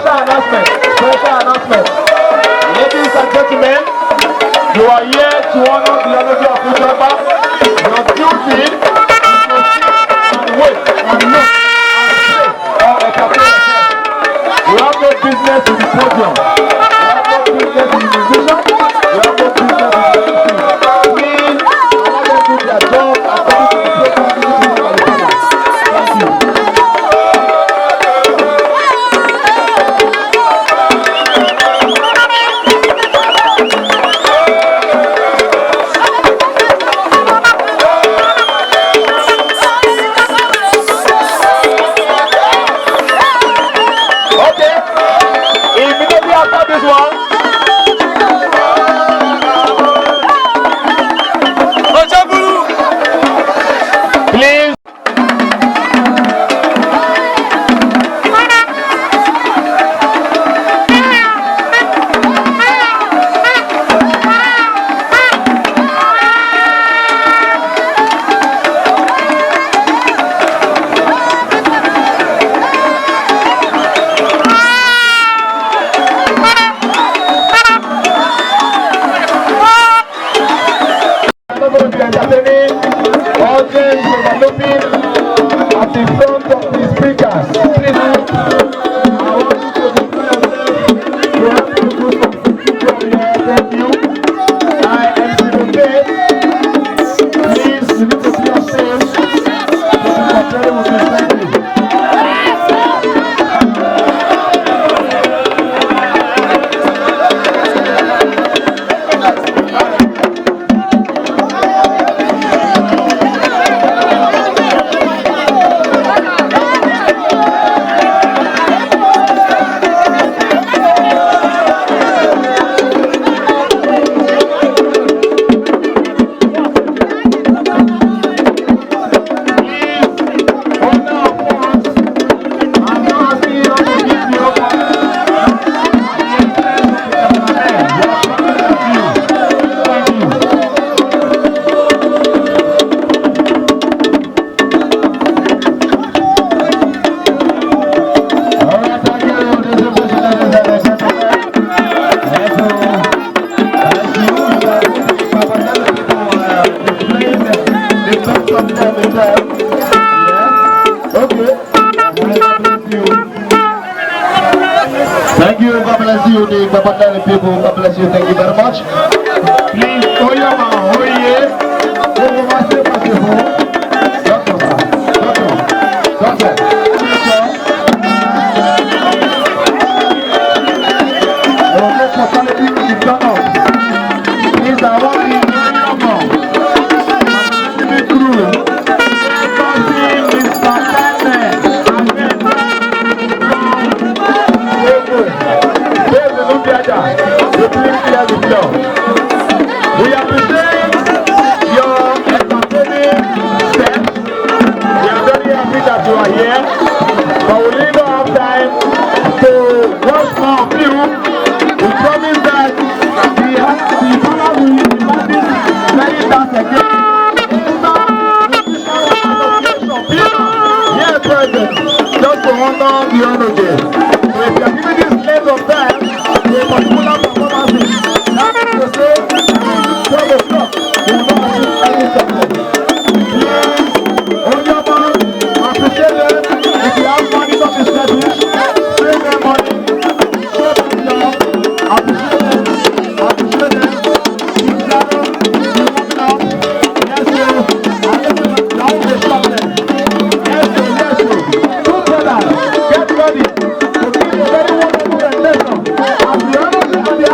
Special announcement. Ladies and gentlemen, you are here to honor the energy of Ujaba. Your duty is to sit and wait and look and pray or entertain yourself. You have no business in the podium. You have no business in the musician. You have no business in the MC. Please allow them to do their job according to the program of the panel. Thank you. Thank you, God bless you, the Babakari people, God bless you, thank you very much. Please, Oyama, Oye, we appreciate your entertaining steps. We are very happy that you are here, but we really don't have time to watch more of you. We promise that the panel will be demanding very fast again. Here present, just to honor the honor day. So if you are giving this length of time to a particular performance, that is to say, 12 o'clock, you will not achieve any success. Please, Onyama, appreciate them. If you have money not be selfish, save them money, show them love, appreciate them, keep shadow, keep warming up. Yes, sir, and let them down the shop them. Yes, sir, together, get ready to give a very wonderful lesson. As the honors and the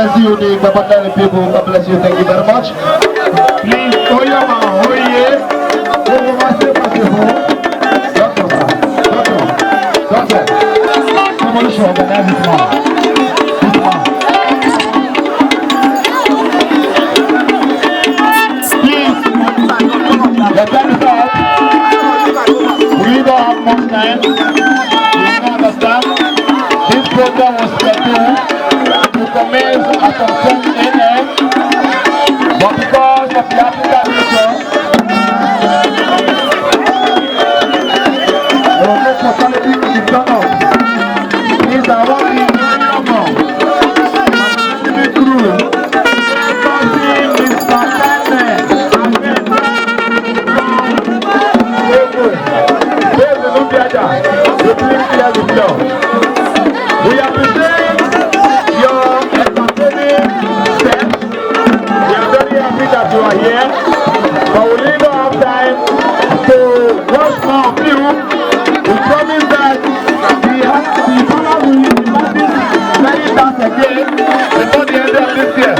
bless you, the Babandani people. God bless you. Thank you very much. Please, Oyama, Oye, Doctor. Somebody should organize this man. Please, the time is up. We don't have much time. You don't understand. This program was scheduled to commence at 10 a.m. But because of the African nature, there was no possibility to be done up. Please, I want the number. The crew. Cousin Mr. Kane. We appreciate your entertaining steps. We are very happy that you are here, but we really don't have time to watch more of you. We promise that we have to be following many times again before the end of this year.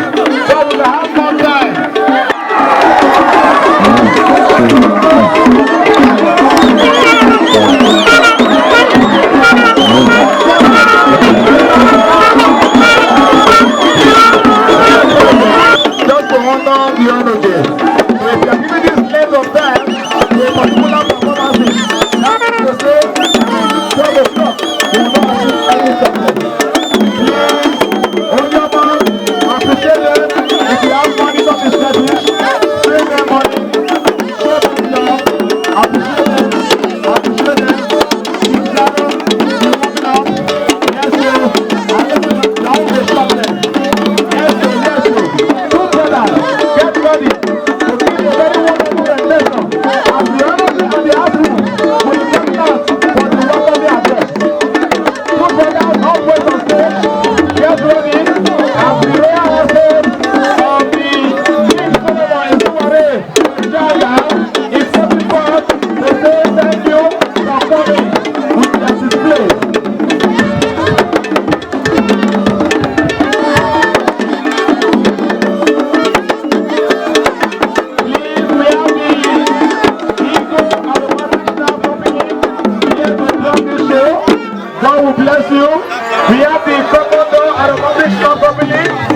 So we will have more time. Just to honor the honor game. So if you are giving this length of time to a particular performance, that is to say, 12 o'clock, we will not achieve any success. Please, Onyama, appreciate them. If you have money on the schedule, save their money, show them love, appreciate them, appreciate them. Keep shadow, keep moving up. Yes, sir. And listen, now we stop them. Yes, sir, yes, sir. Two brothers, get ready to give a very wonderful rendition as the honours and the afternoon will be coming out for the welcome address. Two brothers, always on stage, get ready as the royal husband of the King Solomon Isuware Jaga is stepping forward to say thank you for coming with their display. Please, we have the Eagle Aromatic Staff coming in here to drop this show. God will bless you. We have the Komodo Aromatic Staff coming in.